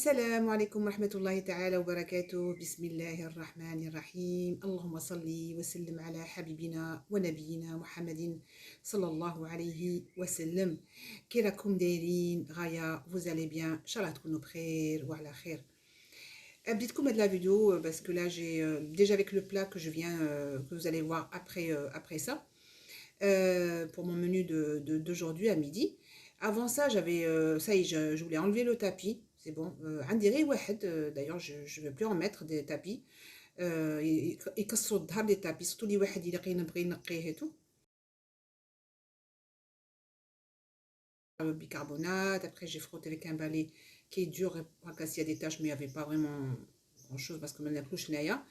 السلام عليكم ورحمة الله تعالى وبركاته. بسم الله الرحمن الرحيم. اللهم صل وسلم على حبيبنا ونبينا محمد صلى الله عليه وسلم. كي راكم دايرين غاية؟ vous allez bien؟ إن شاء الله تكونوا بخير وعلى خير. بديتكم هاد la vidéo parce que là j'ai déjà avec le plat que je viens que vous allez voir après ça pour mon menu d'aujourd'hui à midi. Avant ça, j'avais ça y est, je voulais enlever le tapis. C'est bon. عندي غير واحد. D'ailleurs, je ne vais plus en mettre des tapis. يكسروا الظهر des tapis. Surtout les واحد اللي نبغي نقيه et tout. Le bicarbonate. Après, j'ai frotté avec un balai qui est dur. S'il y a des taches, mais il n'y avait pas vraiment grand-chose parce que maintenant, plus chenaya.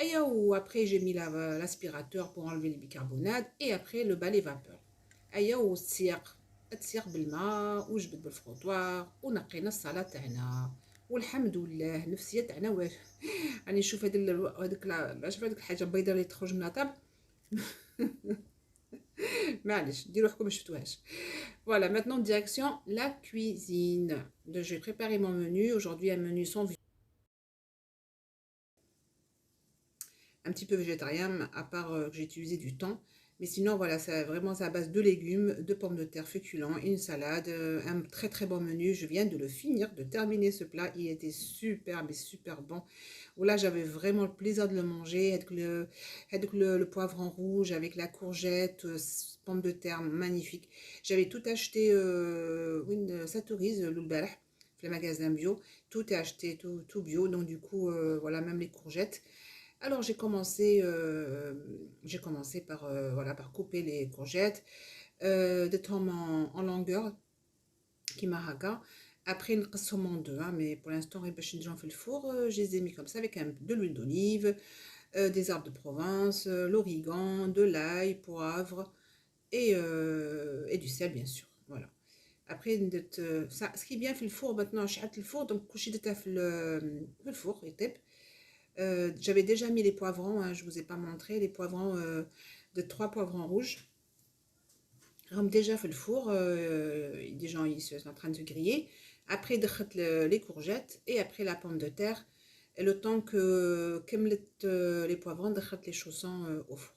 Et après, j'ai mis l'aspirateur pour enlever le bicarbonate. Et après, le balai vapeur. Et تسيق بالماء وجبد بالفروطوار ونقينا الصاله تاعنا والحمد لله. النفسيه تاعنا واش راني نشوف هذيك الحاجه البيضاء اللي تخرج من لاطاب. معليش ديروا روحكم ما شفتوهاش. Voilà, maintenant direction la cuisine. Donc, je vais préparer mon menu. Aujourd'hui, un menu sans viande. Un petit peu végétarien, à part que j'ai utilisé du thon. Mais sinon, voilà, c'est vraiment à base de légumes, de pommes de terre féculents, une salade, un très très bon menu. Je viens de le finir, de terminer ce plat. Il était super, mais super bon. Là, j'avais vraiment le plaisir de le manger avec le poivron rouge, avec la courgette, pommes de terre, magnifique. J'avais tout acheté, ça tourise, l'oulbarah, le magasin bio. Tout est acheté, tout bio. Donc du coup, voilà, même les courgettes. Alors j'ai commencé par, voilà, par couper les courgettes de tomes en longueur qui m'arraga. Après une en deux, hein, mais pour l'instant j'en fais le four. Je les ai mis comme ça avec de l'huile d'olive, des herbes de Provence, l'origan, de l'ail, poivre et du sel bien sûr. Voilà. Après ça, ce qui est bien fait le four maintenant, je le four donc coucher de taf le four et tape. J'avais déjà mis les poivrons, hein, je ne vous ai pas montré, les poivrons de 3 poivrons rouges. Déjà fait le four, déjà ils sont en train de se griller. Après, les courgettes et après la pomme de terre. Et le temps que les poivrons, les chaussons au four.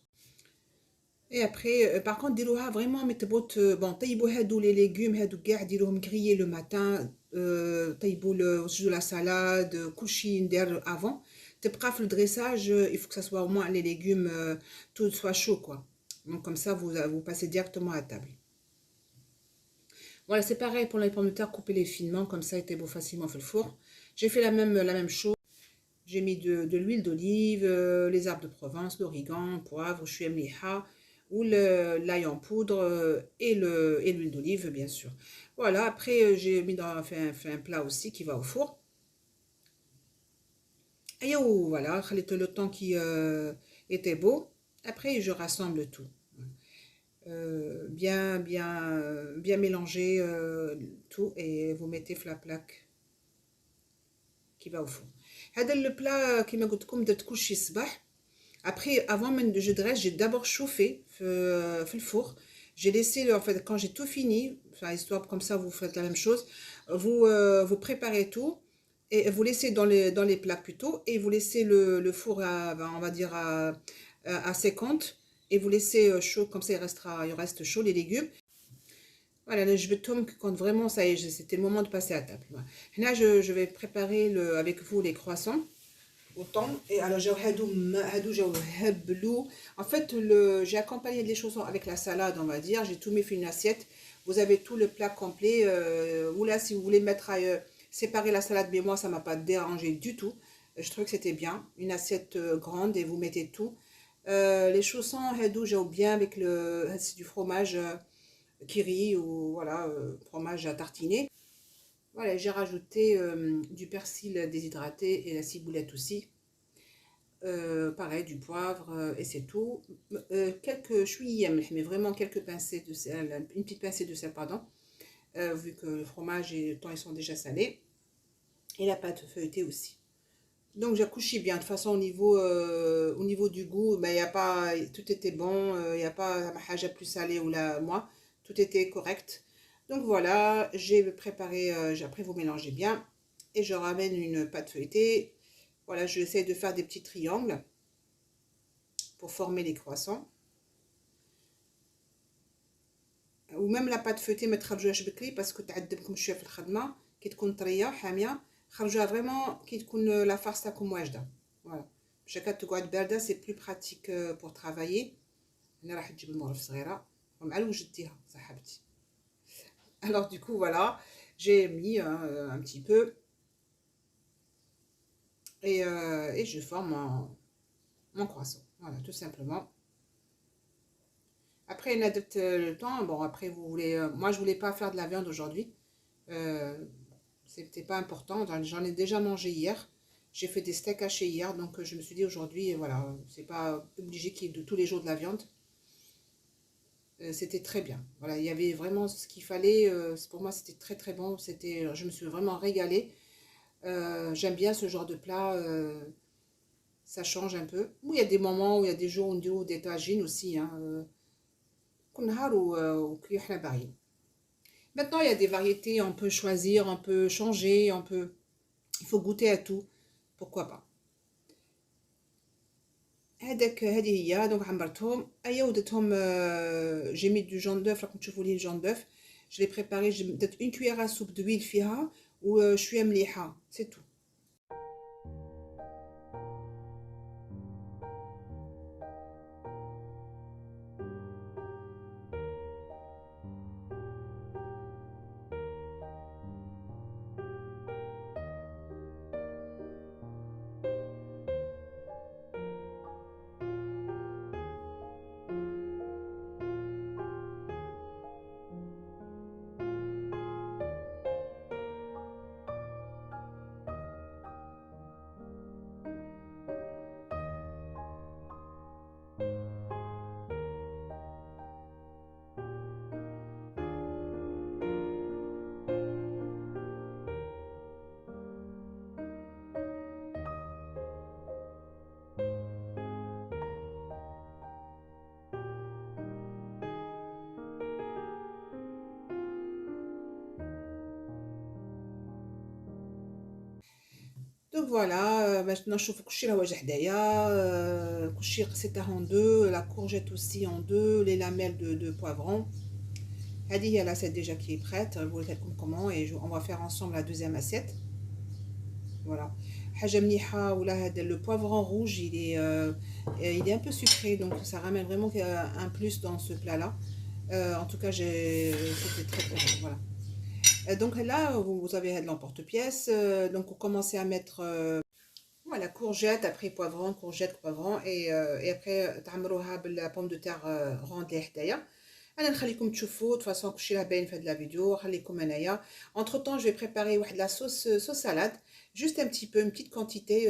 Et après, par contre, dirouha vraiment, bon, taïbou hadou les légumes, hadou gars, dirouhom griller le matin, taïbou la salade, couchine derrière avant. Bref, le dressage, il faut que ça soit au moins les légumes, tout soit chaud, quoi. Donc comme ça, vous passez directement à table. Voilà, c'est pareil pour les pommes de terre, coupez-les finement, comme ça, était beau facilement fait le four. J'ai fait la même chose. J'ai mis de l'huile d'olive, les herbes de Provence, l'origan, poivre, chouemliha, ou l'ail en poudre et l'huile d'olive, bien sûr. Voilà, après, j'ai fait un plat aussi qui va au four. Et voilà, le temps qui était beau. Après, je rassemble tout. Bien mélanger tout et vous mettez la plaque qui va au four. هذا le plat كما قلت لكم درت كلشي الصباح. Après, avant même de je dresse, j'ai d'abord chauffé le four. J'ai laissé, en fait, quand j'ai tout fini, enfin, histoire comme ça, vous faites la même chose. Vous préparez tout et vous laissez dans les plats plutôt. Et vous laissez le four, on va dire, à 50. Et vous laissez chaud, comme ça, il reste chaud, les légumes. Voilà, je vais tomber quand vraiment, ça y est, c'était le moment de passer à table. Voilà. Là, je vais préparer avec vous les croissants. Autant. Et alors en fait j'ai accompagné les chaussons avec la salade, on va dire. J'ai tout mis fait une assiette. Vous avez tout le plat complet. Ou là, si vous voulez mettre séparer la salade, mais moi ça m'a pas dérangé du tout. Je trouve que c'était bien, une assiette grande et vous mettez tout. Les chaussons j'ai bien avec c'est du fromage kiri ou voilà, fromage à tartiner. Voilà, j'ai rajouté du persil déshydraté et la ciboulette aussi. Pareil, du poivre et c'est tout. Quelques chouïa, mais vraiment quelques pincées de sel, une petite pincée de sel, pardon, vu que le fromage et le thon ils sont déjà salés. Et la pâte feuilletée aussi. Donc j'ai couché bien. De toute façon, au niveau du goût, ben, y a pas, tout était bon. Il n'y a pas un plus salé ou là, moi. Tout était correct. Donc voilà, j'ai préparé, après vous mélangez bien. et je ramène une pâte feuilletée. Voilà, j'essaie de faire des petits triangles pour former les croissants. Ou même la pâte feuilletée ما تخرجوهاش بكري باسكو تعذبكم شويه في الخدمه كي تكون طريه حاميه خرجوها فريمون كي تكون لا فارس تاعكم واجده. فوالا باش هكا تقعد بارده سي بلو براتيك بور ترافايي. هنا راح تجيب المغرف صغيره ومع الوجد ديها صاحبتي. Alors du coup voilà, j'ai mis un petit peu et je forme mon croissant. Voilà, tout simplement. Après, on adapte le temps. Bon, après, vous voulez. Moi, je voulais pas faire de la viande aujourd'hui. C'était pas important. J'en ai déjà mangé hier. J'ai fait des steaks hachés hier. Donc, je me suis dit aujourd'hui, voilà, c'est pas obligé qu'il y ait de tous les jours de la viande. C'était très bien. Voilà, il y avait vraiment ce qu'il fallait. Pour moi, c'était très très bon. Je me suis vraiment régalée. J'aime bien ce genre de plat. Ça change un peu. Ou il y a des moments où il y a des jours où on dit des tagines aussi. Hein, Maintenant, il y a des variétés, on peut choisir, on peut changer, il faut goûter à tout. Pourquoi pas. هذه هي دونك عمرتهم ايا وديتهم j'ai mis du jaune d'œuf راكم تشوفوا لي الجون d'œuf je l'ai préparé درت une cuillère à soupe d'huile فيها وشويه مليحه c'est tout. Donc voilà, maintenant je fais coucher la wajah hadaya, coucher c'est en deux, la courgette aussi en deux, les lamelles de poivron. Hadi, il y a l'assiette déjà qui est prête, vous voyez comment, et on va faire ensemble la deuxième assiette. Voilà. حاجة مليحة ولا هذا le poivron rouge, il est un peu sucré, donc ça ramène vraiment un plus dans ce plat-là. En tout cas, c'était très très bon, voilà. Donc là, vous avez de l'emporte-pièce. Donc, vous commencez à mettre voilà, courgette, après poivron, courgette, poivron. Et après, تعمروها la pomme de terre ronde اللي حدايا. انا نخليكم تشوفوا de toute façon كلشي راه باين في هاد la vidéo. خليكم انايا. Entre temps, je vais préparer واحد la sauce salade. Juste un petit peu, une petite quantité.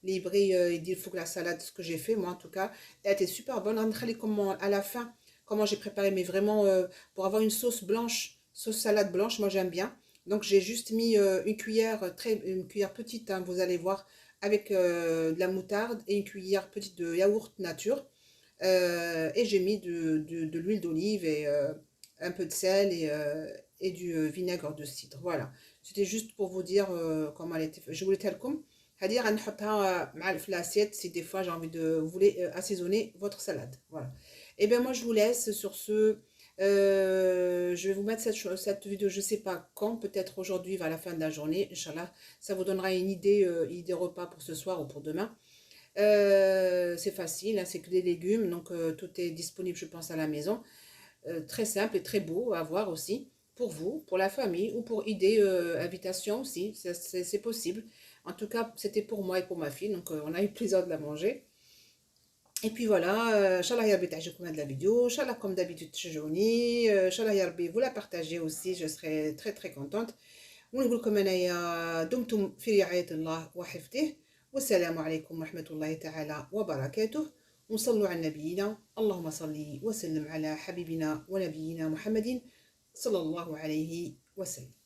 Les bris, il faut que la salade, ce que j'ai fait, moi en tout cas, elle était super bonne. نخليكم à la fin comment j'ai préparé, mais vraiment pour avoir une sauce blanche. Sauce salade blanche, moi j'aime bien. Donc j'ai juste mis une cuillère petite, hein, vous allez voir, avec de la moutarde et une cuillère petite de yaourt nature. Et j'ai mis de l'huile d'olive et un peu de sel et du vinaigre de cidre. Voilà. C'était juste pour vous dire comment elle était. Je voulais telle comme. C'est-à-dire, في l'assiette si des fois j'ai envie de, vous voulez assaisonner votre salade. Voilà. Et bien moi je vous laisse sur ce. Je vais vous mettre cette vidéo, je sais pas quand, peut-être aujourd'hui vers la fin de la journée, Inch'Allah. Ça vous donnera une idée repas pour ce soir ou pour demain. C'est facile, hein, c'est que des légumes, donc tout est disponible, je pense, à la maison. Très simple et très beau à voir aussi, pour vous, pour la famille ou pour idée, invitation aussi, c'est possible. En tout cas, c'était pour moi et pour ma fille, donc on a eu le plaisir de la manger. Et puis voilà, Inch'Allah ya Rabbi تعجبكم هاد la vidéo, Inch'Allah comme d'habitude تشجعوني, Inch'Allah ya Rabbi vous la partagez aussi, je serai très très contente. ونقول لكم انايا دمتم في رعاية الله وحفظه, والسلام عليكم ورحمة الله تعالى وبركاته, وصلوا على نبينا, اللهم صل وسلم على حبيبنا ونبينا محمد صلى الله عليه وسلم.